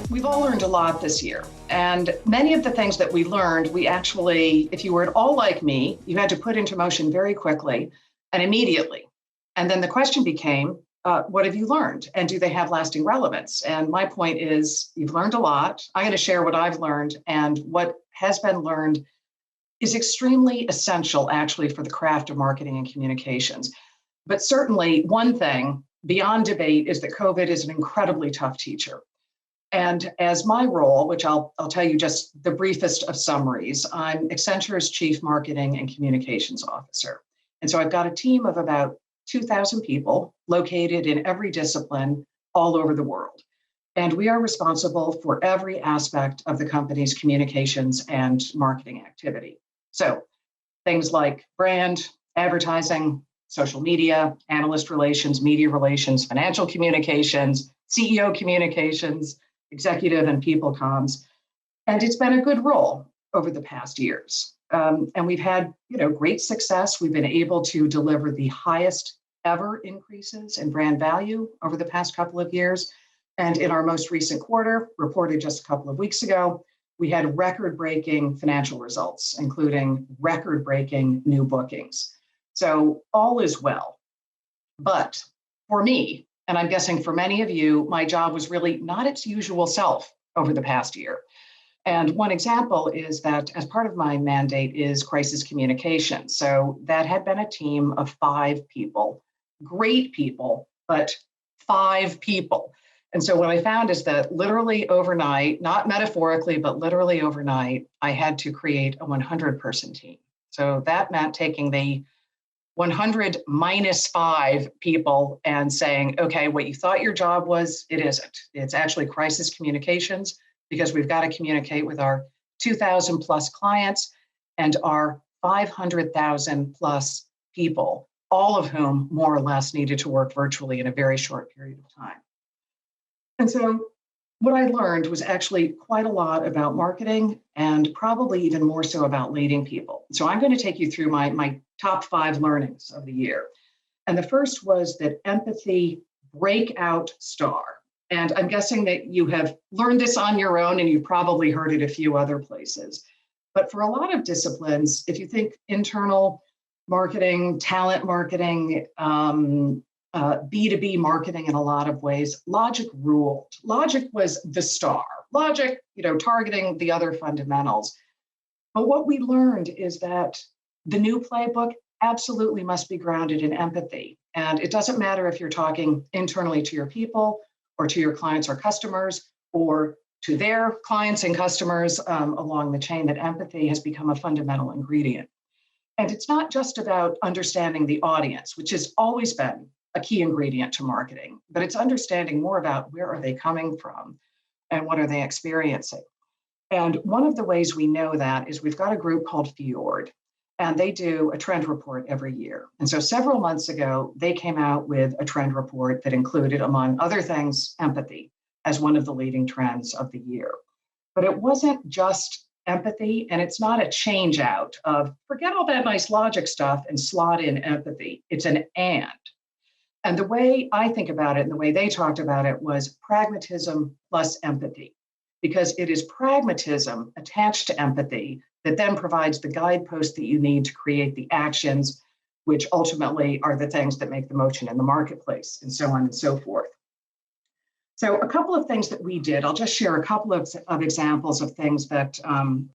We've all learned a lot this year, and many of the things that we learned, we actually, if you were at all like me, you had to put into motion very quickly and immediately. And then the question became, what have you learned? And do they have lasting relevance? And my point is, you've learned a lot. I'm going to share what I've learned, and what has been learned is extremely essential, actually, for the craft of marketing and communications. But certainly, one thing beyond debate is that COVID is an incredibly tough teacher. And as my role, which I'll tell you just the briefest of summaries, I'm Accenture's Chief Marketing and Communications Officer. And so I've got a team of about 2,000 people located in every discipline all over the world. And we are responsible for every aspect of the company's communications and marketing activity. So things like brand, advertising, social media, analyst relations, media relations, financial communications, CEO communications, executive and people comms. And it's been a good role over the past years. And we've had, great success. We've been able to deliver the highest ever increases in brand value over the past couple of years. And in our most recent quarter, reported just a couple of weeks ago, we had record-breaking financial results, including record-breaking new bookings. So all is well. But for me, and I'm guessing for many of you, my job was really not its usual self over the past year. And one example is that as part of my mandate is crisis communication. So that had been a team of 5 people, great people, but 5 people. And so what I found is that literally overnight, not metaphorically, but literally overnight, I had to create a 100-person team. So that meant taking the 100 minus 5 people and saying, okay, what you thought your job was, it isn't. It's actually crisis communications, because we've got to communicate with our 2,000 plus clients and our 500,000 plus people, all of whom more or less needed to work virtually in a very short period of time. And so what I learned was actually quite a lot about marketing, and probably even more so about leading people. So I'm going to take you through my top 5 learnings of the year. And the first was that empathy, breakout star. And I'm guessing that you have learned this on your own, and you've probably heard it a few other places. But for a lot of disciplines, if you think internal marketing, talent marketing, B2B marketing in a lot of ways, logic ruled. Logic was the star. Logic, targeting the other fundamentals. But what we learned is that the new playbook absolutely must be grounded in empathy. And it doesn't matter if you're talking internally to your people, or to your clients or customers, or to their clients and customers along the chain, that empathy has become a fundamental ingredient. And it's not just about understanding the audience, which has always been a key ingredient to marketing, but it's understanding more about where are they coming from and what are they experiencing. And one of the ways we know that is we've got a group called Fjord, and they do a trend report every year. And so several months ago, they came out with a trend report that included, among other things, empathy as one of the leading trends of the year. But it wasn't just empathy, and it's not a change out of forget all that nice logic stuff and slot in empathy. It's an and. And the way I think about it and the way they talked about it was pragmatism plus empathy, because it is pragmatism attached to empathy that then provides the guidepost that you need to create the actions, which ultimately are the things that make the motion in the marketplace, and so on and so forth. So a couple of things that we did, I'll just share a couple of examples of things that and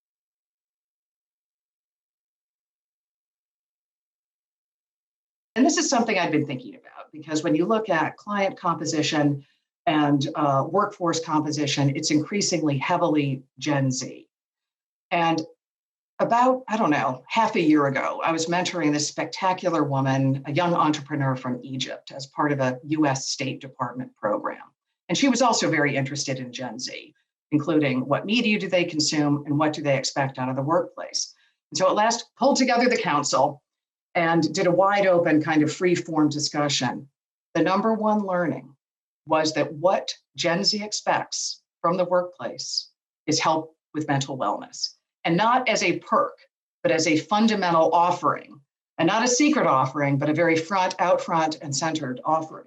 this is something I've been thinking about, because when you look at client composition and workforce composition, it's increasingly heavily Gen Z. And about, half a year ago, I was mentoring this spectacular woman, a young entrepreneur from Egypt, as part of a US State Department program. And she was also very interested in Gen Z, including what media do they consume and what do they expect out of the workplace. And so at last, pulled together the council and did a wide open kind of free form discussion. The number one learning was that what Gen Z expects from the workplace is help with mental wellness. And not as a perk, but as a fundamental offering, and not a secret offering, but a very out front and centered offering.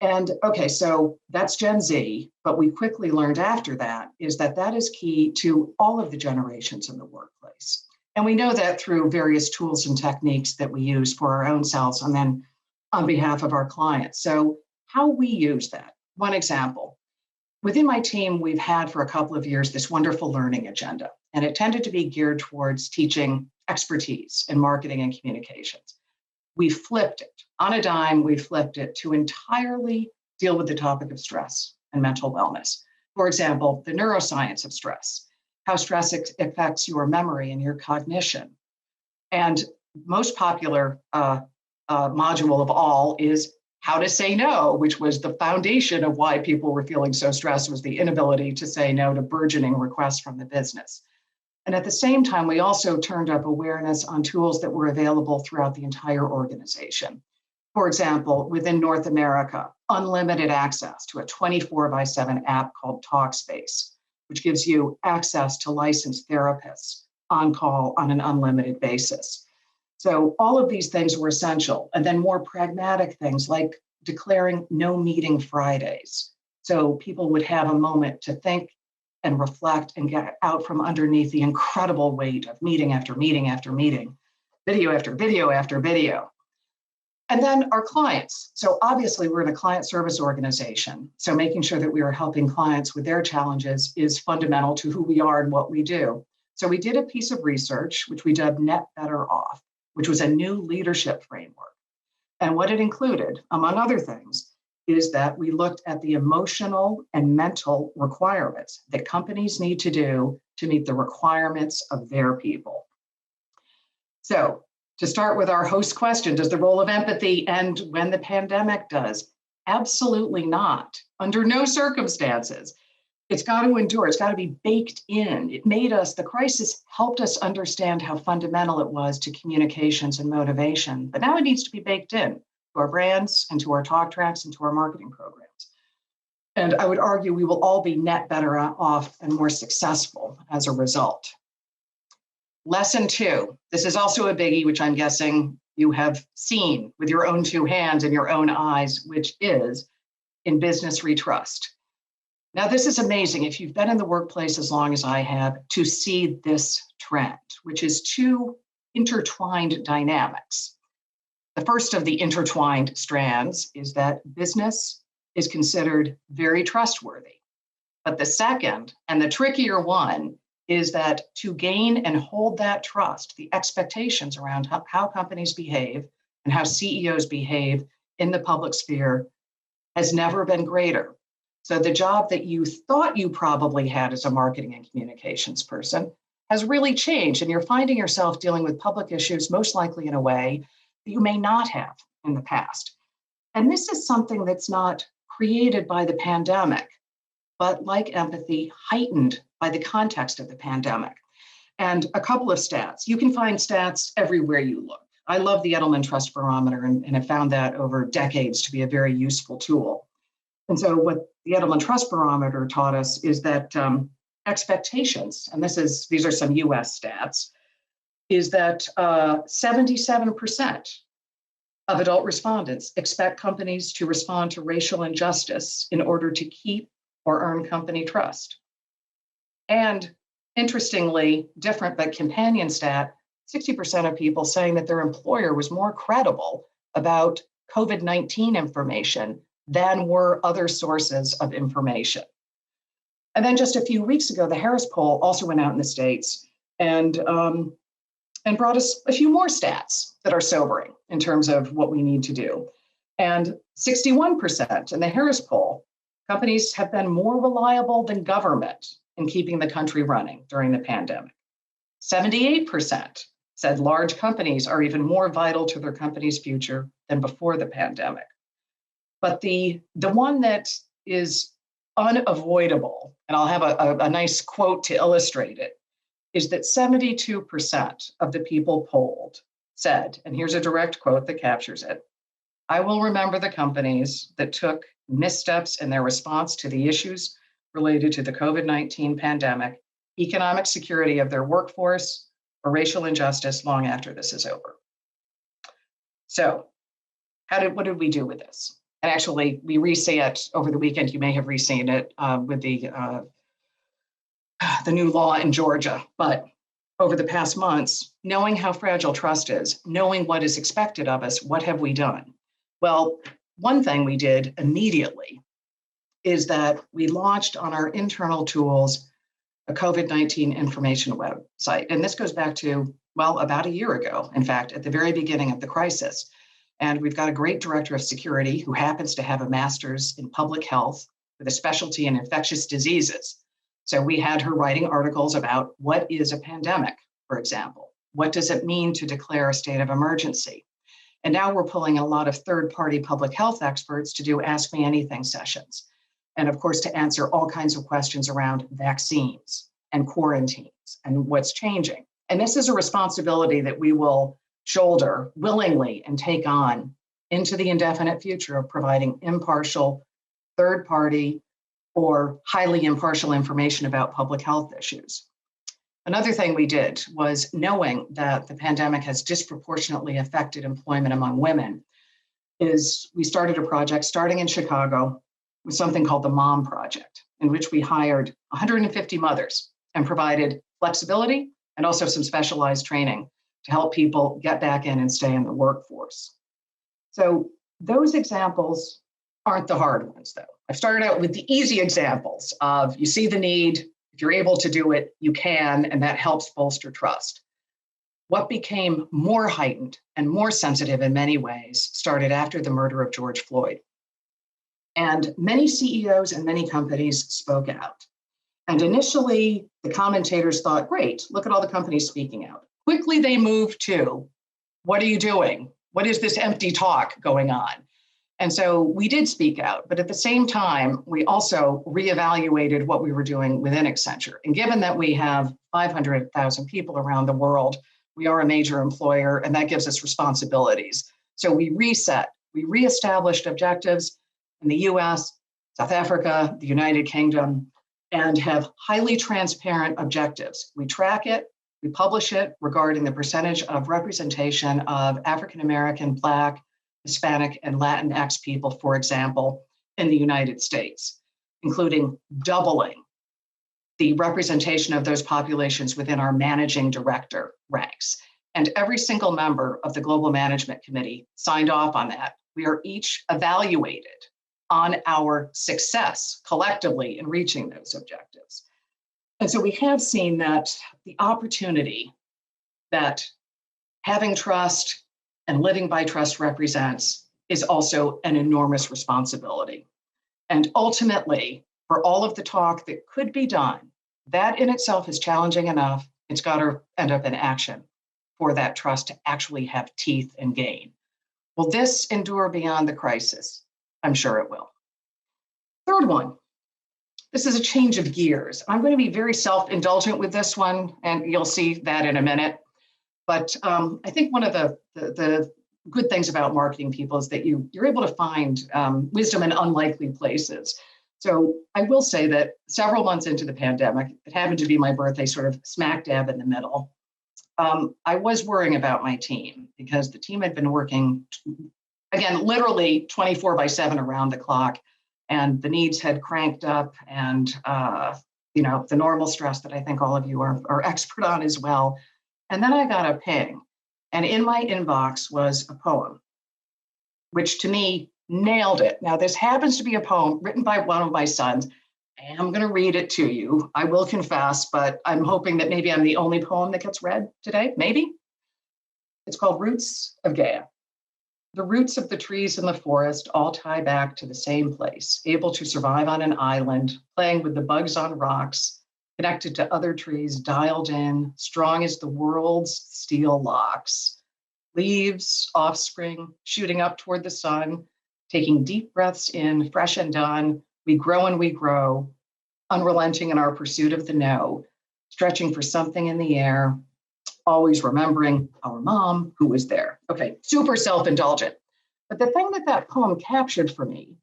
And okay, so that's Gen Z, but we quickly learned after that is that that is key to all of the generations in the workplace. And we know that through various tools and techniques that we use for our own selves and then on behalf of our clients. So how we use that. One example, within my team, we've had for a couple of years this wonderful learning agenda, and it tended to be geared towards teaching expertise in marketing and communications. We flipped it on a dime. We flipped it to entirely deal with the topic of stress and mental wellness. For example, the neuroscience of stress, how stress affects your memory and your cognition. And most popular module of all is how to say no, which was the foundation of why people were feeling so stressed, was the inability to say no to burgeoning requests from the business. And at the same time, we also turned up awareness on tools that were available throughout the entire organization. For example, within North America, unlimited access to a 24/7 app called Talkspace, which gives you access to licensed therapists on call on an unlimited basis. So all of these things were essential. And then more pragmatic things like declaring no meeting Fridays. So people would have a moment to think and reflect and get out from underneath the incredible weight of meeting after meeting after meeting, video after video after video. And then our clients. So obviously we're in a client service organization. So making sure that we are helping clients with their challenges is fundamental to who we are and what we do. So we did a piece of research, which we dubbed Net Better Off, which was a new leadership framework. And what it included, among other things, is that we looked at the emotional and mental requirements that companies need to do to meet the requirements of their people. So to start with our host question, does the role of empathy end when the pandemic does? Absolutely not, under no circumstances. It's got to endure, it's got to be baked in. It made us, the crisis helped us understand how fundamental it was to communications and motivation, but now it needs to be baked in to our brands and to our talk tracks and to our marketing programs. And I would argue we will all be net better off and more successful as a result. Lesson 2, this is also a biggie, which I'm guessing you have seen with your own 2 hands and your own eyes, which is in business retrust. Now, this is amazing if you've been in the workplace as long as I have to see this trend, which is 2 intertwined dynamics. The first of the intertwined strands is that business is considered very trustworthy. But the second, and the trickier one, is that to gain and hold that trust, the expectations around how companies behave and how CEOs behave in the public sphere has never been greater. So the job that you thought you probably had as a marketing and communications person has really changed, and you're finding yourself dealing with public issues, most likely in a way that you may not have in the past. And this is something that's not created by the pandemic, but like empathy, heightened by the context of the pandemic. And a couple of stats. You can find stats everywhere you look. I love the Edelman Trust Barometer and have found that over decades to be a very useful tool. And so what the Edelman Trust Barometer taught us is that expectations, and these are some US stats, is that 77% of adult respondents expect companies to respond to racial injustice in order to keep or earn company trust. And interestingly, different but companion stat, 60% of people saying that their employer was more credible about COVID-19 information than were other sources of information. And then just a few weeks ago, the Harris poll also went out in the States and brought us a few more stats that are sobering in terms of what we need to do. And 61% in the Harris poll, companies have been more reliable than government in keeping the country running during the pandemic. 78% said large companies are even more vital to their company's future than before the pandemic. But the one that is unavoidable, and I'll have a nice quote to illustrate it, is that 72% of the people polled said, and here's a direct quote that captures it, "I will remember the companies that took missteps in their response to the issues related to the COVID-19 pandemic, economic security of their workforce, or racial injustice long after this is over." So what did we do with this? And actually, we re-say it over the weekend. You may have re-seen it with the new law in Georgia. But over the past months, knowing how fragile trust is, knowing what is expected of us, what have we done? Well, one thing we did immediately is that we launched on our internal tools a COVID-19 information website. And this goes back to, well, about a year ago, in fact, at the very beginning of the crisis. And we've got a great director of security who happens to have a master's in public health with a specialty in infectious diseases. So we had her writing articles about what is a pandemic, for example. What does it mean to declare a state of emergency? And now we're pulling a lot of third-party public health experts to do Ask Me Anything sessions. And of course, to answer all kinds of questions around vaccines and quarantines and what's changing. And this is a responsibility that we will shoulder willingly and take on into the indefinite future of providing impartial, third-party, or highly impartial information about public health issues. Another thing we did was, knowing that the pandemic has disproportionately affected employment among women, is we started a project starting in Chicago with something called the Mom Project, in which we hired 150 mothers and provided flexibility and also some specialized training to help people get back in and stay in the workforce. So those examples aren't the hard ones, though. I've started out with the easy examples of, you see the need, if you're able to do it, you can, and that helps bolster trust. What became more heightened and more sensitive in many ways started after the murder of George Floyd. And many CEOs and many companies spoke out. And initially, the commentators thought, great, look at all the companies speaking out. Quickly, they moved to, what are you doing? What is this empty talk going on? And so we did speak out, but at the same time, we also reevaluated what we were doing within Accenture. And given that we have 500,000 people around the world, we are a major employer, and that gives us responsibilities. So we reset, we reestablished objectives in the US, South Africa, the United Kingdom, and have highly transparent objectives. We track it, we publish it regarding the percentage of representation of African American, Black, Hispanic, and Latinx people, for example, in the United States, including doubling the representation of those populations within our managing director ranks. And every single member of the Global Management Committee signed off on that. We are each evaluated on our success collectively in reaching those objectives. And so we have seen that the opportunity that having trust and living by trust represents is also an enormous responsibility. And ultimately, for all of the talk that could be done, that in itself is challenging enough. It's got to end up in action for that trust to actually have teeth and gain. Will this endure beyond the crisis? I'm sure it will. Third one, this is a change of gears. I'm going to be very self-indulgent with this one, and you'll see that in a minute. But I think one of the good things about marketing people is that you're able to find wisdom in unlikely places. So I will say that several months into the pandemic, it happened to be my birthday, sort of smack dab in the middle. I was worrying about my team because the team had been working, again, literally 24/7 around the clock, and the needs had cranked up, and the normal stress that I think all of you are expert on as well. And then I got a ping, and in my inbox was a poem, which to me nailed it. Now, this happens to be a poem written by one of my sons. I am going to read it to you. I will confess, but I'm hoping that maybe I'm the only poem that gets read today. Maybe. It's called Roots of Gaia. The roots of the trees in the forest all tie back to the same place, able to survive on an island, playing with the bugs on rocks, connected to other trees, dialed in, strong as the world's steel locks. Leaves, offspring, shooting up toward the sun, taking deep breaths in, fresh and done. We grow and we grow, unrelenting in our pursuit of the no, stretching for something in the air, always remembering our mom who was there. Okay, super self-indulgent. But the thing that poem captured for me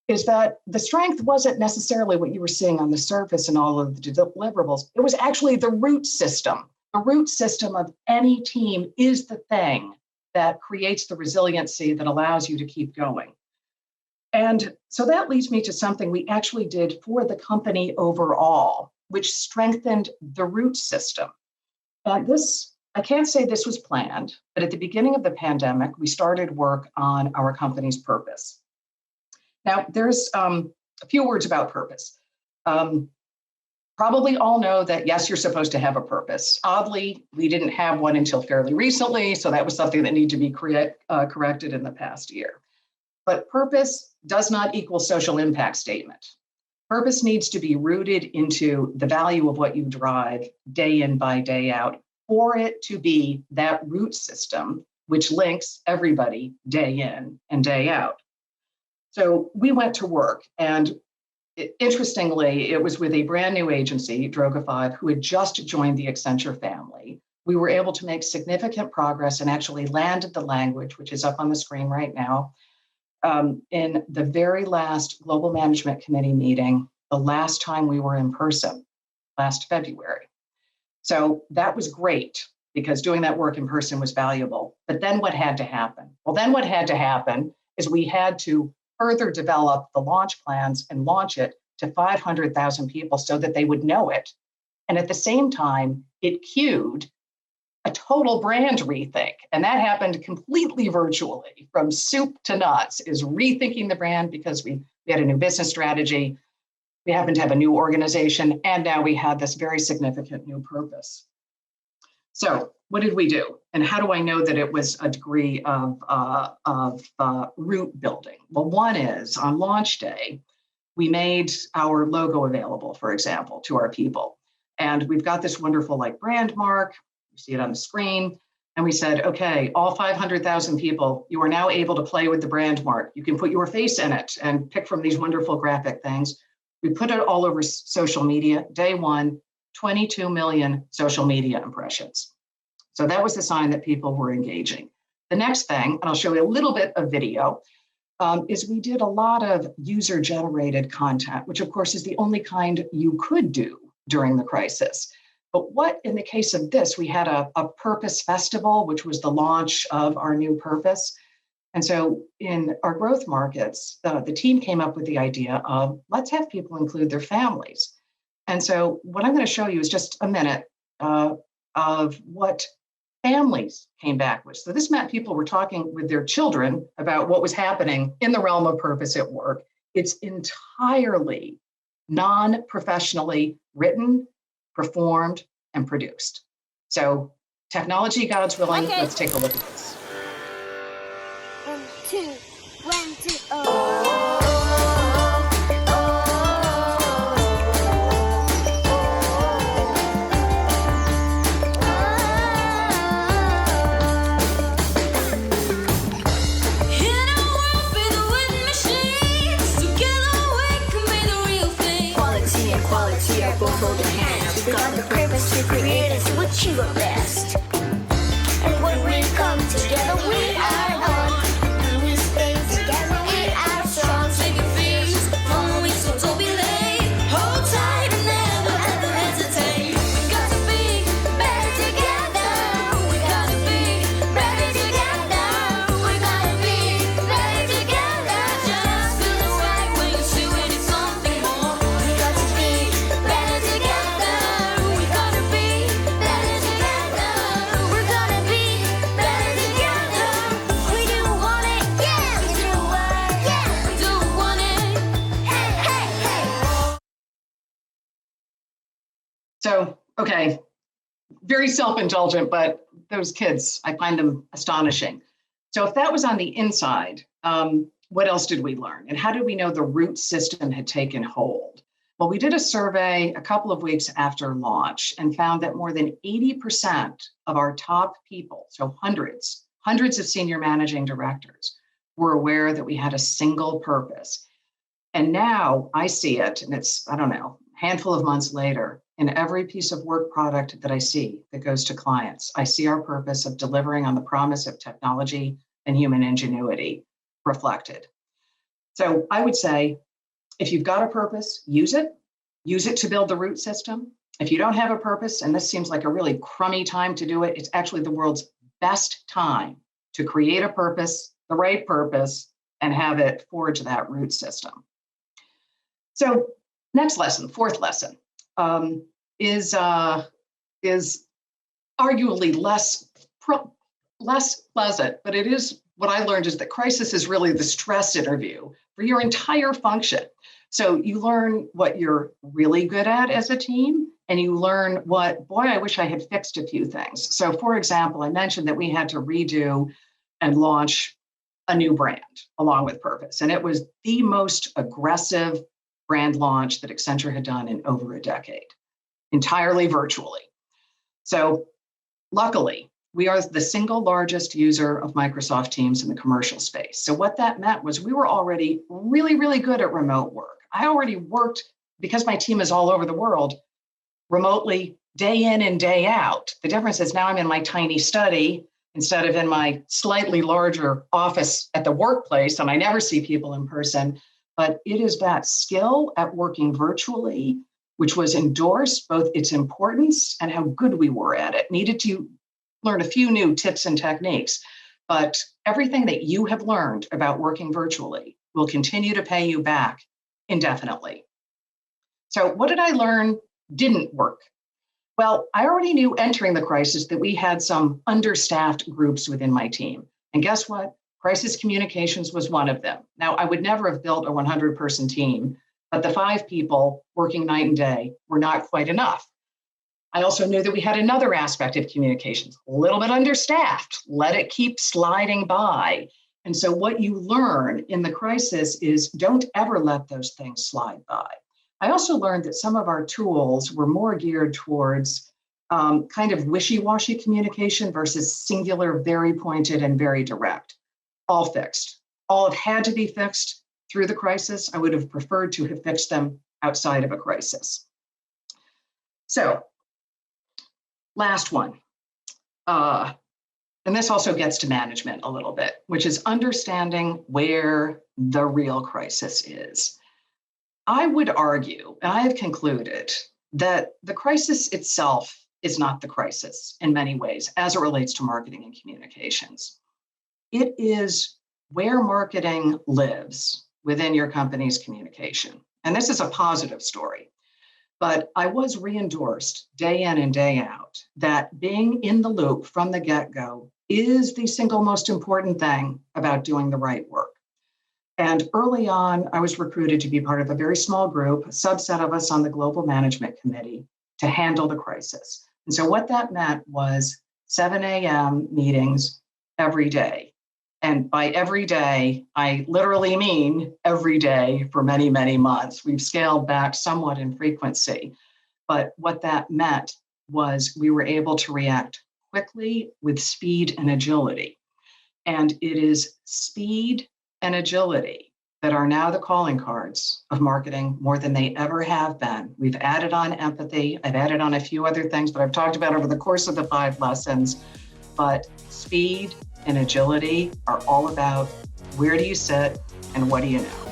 is that the strength wasn't necessarily what you were seeing on the surface and all of the deliverables. It was actually the root system. The root system of any team is the thing that creates the resiliency that allows you to keep going. And so that leads me to something we actually did for the company overall, which strengthened the root system. And this, I can't say this was planned, but at the beginning of the pandemic, we started work on our company's purpose. Now, there's a few words about purpose. Probably all know that, yes, you're supposed to have a purpose. Oddly, we didn't have one until fairly recently, so that was something that needed to be corrected in the past year. But purpose does not equal social impact statement. Purpose needs to be rooted into the value of what you drive day in by day out for it to be that root system which links everybody day in and day out. So we went to work, and interestingly, it was with a brand new agency, Droga5, who had just joined the Accenture family. We were able to make significant progress and actually landed the language, which is up on the screen right now, in the very last Global Management Committee meeting, the last time we were in person, last February. So that was great because doing that work in person was valuable. But then what had to happen? Well, then what had to happen is we had to further develop the launch plans and launch it to 500,000 people so that they would know it. And at the same time, it cued a total brand rethink. And that happened completely virtually, from soup to nuts, is rethinking the brand because we had a new business strategy. We happened to have a new organization, and now we had this very significant new purpose. So what did we do? And how do I know that it was a degree of root building? Well, one is on launch day, we made our logo available, for example, to our people. And we've got this wonderful brand mark. You see it on the screen. And we said, okay, all 500,000 people, you are now able to play with the brand mark. You can put your face in it and pick from these wonderful graphic things. We put it all over social media. Day one, 22 million social media impressions. So that was the sign that people were engaging. The next thing, and I'll show you a little bit of video, is we did a lot of user-generated content, which of course is the only kind you could do during the crisis. But what, in the case of this, we had a purpose festival, which was the launch of our new purpose. And so in our growth markets, the team came up with the idea of let's have people include their families. And so what I'm going to show you is just a minute of what families came back with. So this meant people were talking with their children about what was happening in the realm of purpose at work. It's entirely non-professionally written, performed, and produced. So technology, God's willing, okay. Let's take a look at this. 1, 2, 1, 2, oh. Both holding hands. We got the purpose to create and to achieve our best. And when we come together, we are one. And we stay together, we are strong. Take your fears, follow me, so don't be late. Hold tight and never ever hesitate. We got to be better together. We got to be better together. We got to be better together. Just feel the way when you see we need something more. We got to be better together. We gotta be better together. We're gonna be better together. We do want it, yeah. We do want it, yeah. We do want it. Hey, hey, hey. So, okay, very self-indulgent, but those kids, I find them astonishing. So if that was on the inside, what else did we learn? And how did we know the root system had taken hold? Well, we did a survey a couple of weeks after launch and found that more than 80% of our top people, so hundreds of senior managing directors, were aware that we had a single purpose. And now I see it, and it's, I don't know, a handful of months later, in every piece of work product that I see that goes to clients, I see our purpose of delivering on the promise of technology and human ingenuity reflected. So I would say, if you've got a purpose, use it to build the root system. If you don't have a purpose, and this seems like a really crummy time to do it, it's actually the world's best time to create a purpose, the right purpose, and have it forge that root system. So next lesson, fourth lesson, is arguably less pleasant, but it is what I learned is that crisis is really the stress interview for your entire function. So you learn what you're really good at as a team, and you learn what, boy, I wish I had fixed a few things. So for example, I mentioned that we had to redo and launch a new brand along with purpose. And it was the most aggressive brand launch that Accenture had done in over a decade, entirely virtually. So luckily, we are the single largest user of Microsoft Teams in the commercial space. So what that meant was we were already really, really good at remote work. I already worked, because my team is all over the world, remotely day in and day out. The difference is now I'm in my tiny study instead of in my slightly larger office at the workplace, and I never see people in person. But it is that skill at working virtually, which was endorsed, both its importance and how good we were at it. Needed to learn a few new tips and techniques, but everything that you have learned about working virtually will continue to pay you back indefinitely. So what did I learn didn't work? Well, I already knew entering the crisis that we had some understaffed groups within my team. And guess what? Crisis communications was one of them. Now, I would never have built a 100-person team, but the 5 people working night and day were not quite enough. I also knew that we had another aspect of communications, a little bit understaffed, let it keep sliding by. And so what you learn in the crisis is don't ever let those things slide by. I also learned that some of our tools were more geared towards kind of wishy-washy communication versus singular, very pointed and very direct. All fixed. All have had to be fixed through the crisis. I would have preferred to have fixed them outside of a crisis. So, last one. And this also gets to management a little bit, which is understanding where the real crisis is. I would argue, and I have concluded, that the crisis itself is not the crisis in many ways as it relates to marketing and communications. It is where marketing lives within your company's communication. And this is a positive story. But I was re-endorsed day in and day out that being in the loop from the get-go is the single most important thing about doing the right work. And early on, I was recruited to be part of a very small group, a subset of us on the Global Management Committee, to handle the crisis. And so what that meant was 7 a.m. meetings every day. And by every day, I literally mean every day for many, many months. We've scaled back somewhat in frequency. But what that meant was we were able to react quickly with speed and agility. And it is speed and agility that are now the calling cards of marketing more than they ever have been. We've added on empathy. I've added on a few other things that I've talked about over the course of the 5 lessons. But speed and agility are all about where do you sit and what do you know.